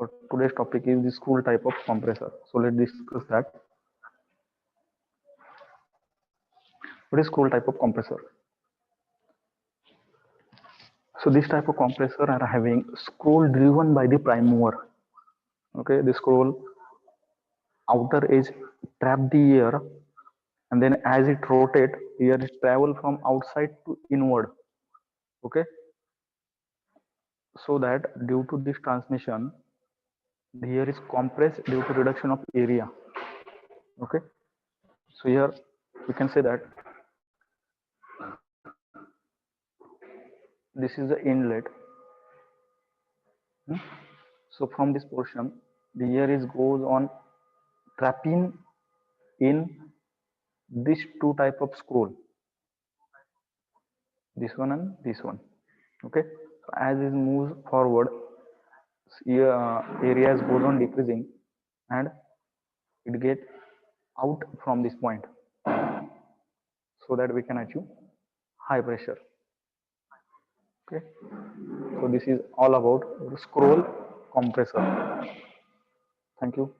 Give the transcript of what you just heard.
For today's topic is the scroll type of compressor. So let's discuss that. What is scroll type of compressor? So this type of compressor are having scroll driven by the prime mover. Okay, the scroll outer edge trap the air, and then as it rotate, air is travel from outside to inward. Okay, so that due to this transmission, the air is compressed due to reduction of area. Okay, so here we can say that this is the inlet. So from this portion, the air is goes on trapping in these two type of scroll, this one and this one. Okay, so as it moves forward, areas goes on decreasing, and it get out from this point, so that we can achieve high pressure. Okay, so this is all about scroll compressor. Thank you.